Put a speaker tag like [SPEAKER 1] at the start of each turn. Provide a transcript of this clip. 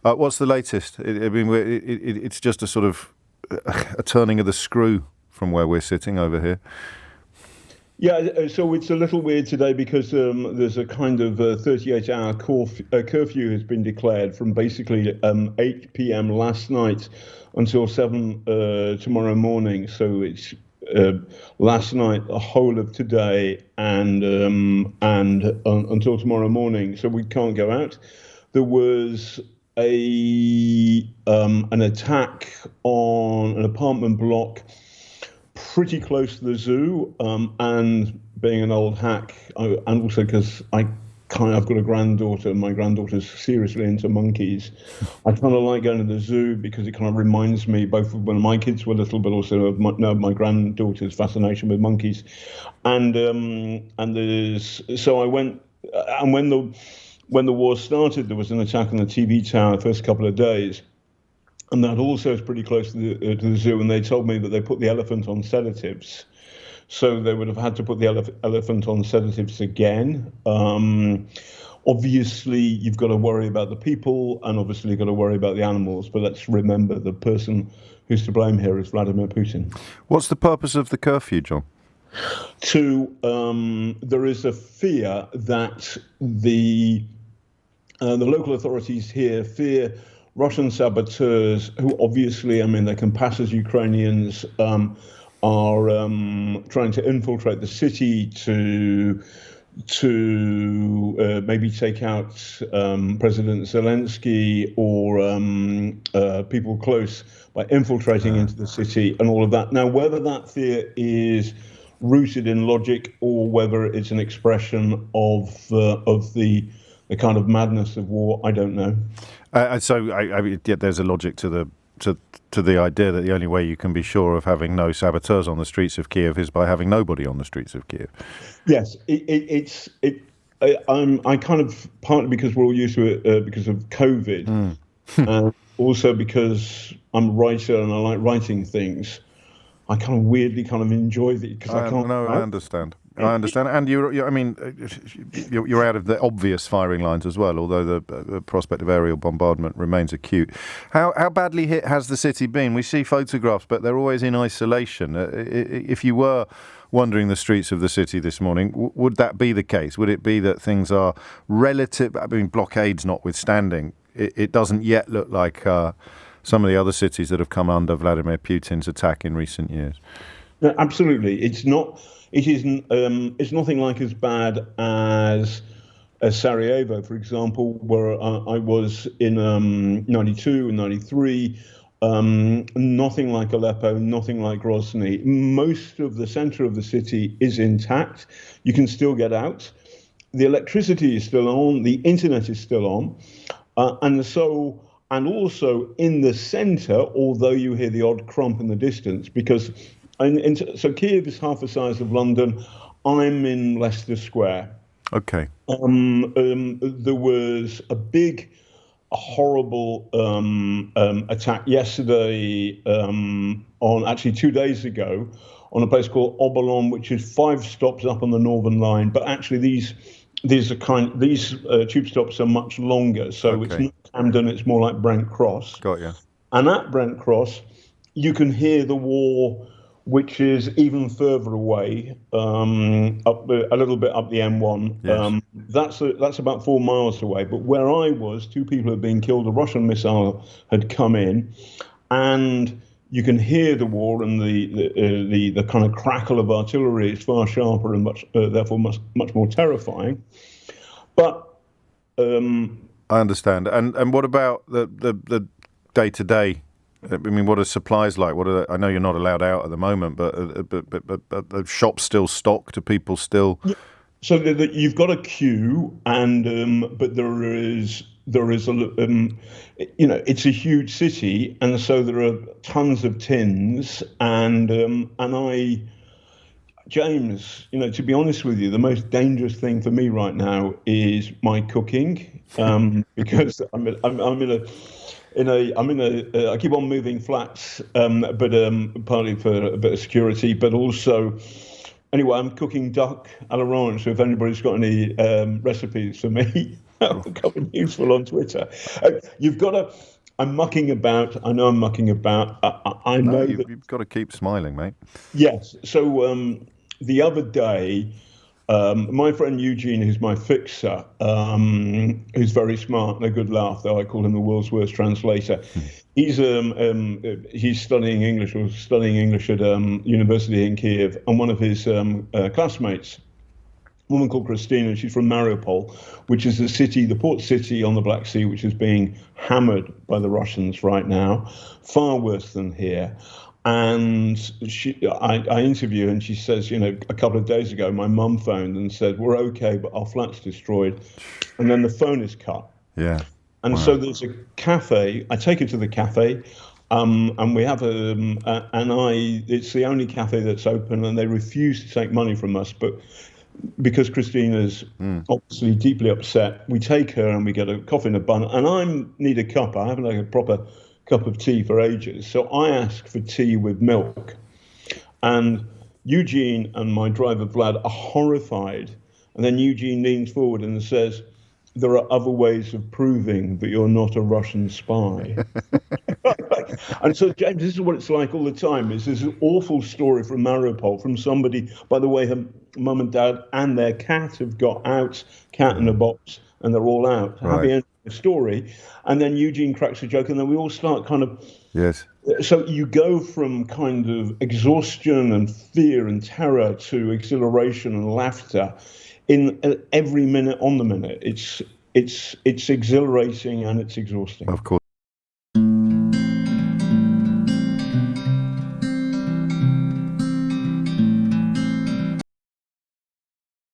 [SPEAKER 1] What's the latest? It's just a sort of a turning of the screw from where we're sitting over here.
[SPEAKER 2] Yeah, so it's a little weird today because there's a kind of 38-hour curfew has been declared from basically 8 p.m. last night until 7 tomorrow morning. So it's last night, the whole of today, and until tomorrow morning. So we can't go out. There was an attack on an apartment block pretty close to the zoo, and being an old hack, and also because I've got a granddaughter, and my granddaughter's seriously into monkeys. I kind of like going to the zoo because it kind of reminds me both of when my kids were little, but also of my granddaughter's fascination with monkeys. And so I went, and when the war started, there was an attack on the TV tower the first couple of days. And that also is pretty close to the zoo. And they told me that they put the elephant on sedatives. So they would have had to put the elephant on sedatives again. Obviously, you've got to worry about the people, and obviously you've got to worry about the animals. But let's remember the person who's to blame here is Vladimir Putin.
[SPEAKER 1] What's the purpose of the curfew, John?
[SPEAKER 2] There is a fear that the local authorities here fear Russian saboteurs, who obviously, they can pass as Ukrainians, are trying to infiltrate the city to maybe take out President Zelensky or people close by infiltrating into the city and all of that. Now, whether that fear is rooted in logic or whether it's an expression of the kind of madness of war, I don't know.
[SPEAKER 1] There's a logic to the idea that the only way you can be sure of having no saboteurs on the streets of Kyiv is by having nobody on the streets of Kyiv.
[SPEAKER 2] Yes, I kind of, partly because we're all used to it because of COVID, also because I'm a writer and I like writing things. I kind of weirdly kind of enjoy it because I can't.
[SPEAKER 1] No, I understand. And you're out of the obvious firing lines as well, although the prospect of aerial bombardment remains acute. How badly hit has the city been? We see photographs, but they're always in isolation. If you were wandering the streets of the city this morning, would that be the case? Would it be that things are relative? Blockades notwithstanding, it doesn't yet look like some of the other cities that have come under Vladimir Putin's attack in recent years.
[SPEAKER 2] No, absolutely, it's not. It isn't. It's nothing like as bad as Sarajevo, for example, where I was in '92 and '93. Nothing like Aleppo, nothing like Grozny. Most of the center of the city is intact. You can still get out. The electricity is still on. The internet is still on, and also in the center, although you hear the odd crump in the distance, because. So Kyiv is half the size of London. I'm in Leicester Square.
[SPEAKER 1] Okay.
[SPEAKER 2] There was a horrible attack yesterday, actually 2 days ago, on a place called Obolon, which is 5 stops up on the Northern Line. But actually, these tube stops are much longer. So It's not Camden; it's more like Brent Cross.
[SPEAKER 1] Got you.
[SPEAKER 2] And at Brent Cross, you can hear the war, which is even further away, a little bit up the M1.
[SPEAKER 1] Yes.
[SPEAKER 2] That's about 4 miles away. But where I was, 2 people had been killed. A Russian missile had come in, and you can hear the war, and the kind of crackle of artillery is far sharper and therefore much more terrifying. But
[SPEAKER 1] I understand. And what about the day-to-day? What are supplies like? I know you're not allowed out at the moment, but the shop's still stocked. Do people still?
[SPEAKER 2] So you've got a queue, but there is it's a huge city, and so there are tons of tins, James, to be honest with you, the most dangerous thing for me right now is my cooking, because I keep on moving flats, but partly for a bit of security, but also, anyway, I'm cooking duck à l'orange. So if anybody's got any recipes for me. becoming useful on Twitter. You've got to. I'm mucking about. I know I'm mucking about. I
[SPEAKER 1] No,
[SPEAKER 2] know that.
[SPEAKER 1] you've got to keep smiling, mate.
[SPEAKER 2] Yes. So the other day, my friend Eugene, who's my fixer, who's very smart and a good laugh, though I call him the world's worst translator. He's studying English, or studying English at university in Kyiv, and one of his classmates, a woman called Christina, she's from Mariupol, which is the port city on the Black Sea, which is being hammered by the Russians right now, far worse than here. And I interview her, and she says, a couple of days ago, my mum phoned and said, we're okay, but our flat's destroyed. And then the phone is cut.
[SPEAKER 1] Yeah.
[SPEAKER 2] And
[SPEAKER 1] Wow.
[SPEAKER 2] so there's a cafe. I take her to the cafe, and we have it's the only cafe that's open, and they refuse to take money from us. But because Christina's obviously deeply upset, we take her and we get a coffee and a bun. And I need a cup. I haven't had a proper cup of tea for ages. So I ask for tea with milk. And Eugene and my driver Vlad are horrified. And then Eugene leans forward and says, there are other ways of proving that you're not a Russian spy. And so, James, this is what it's like all the time. It's this awful story from Mariupol, from somebody, by the way, her mum and dad and their cat have got out, cat in a box, and they're all out.
[SPEAKER 1] Right.
[SPEAKER 2] Happy end of the story. And then Eugene cracks a joke, and then we all start kind of...
[SPEAKER 1] Yes.
[SPEAKER 2] So you go from kind of exhaustion and fear and terror to exhilaration and laughter in every minute on the minute. It's exhilarating and it's exhausting.
[SPEAKER 1] Of course.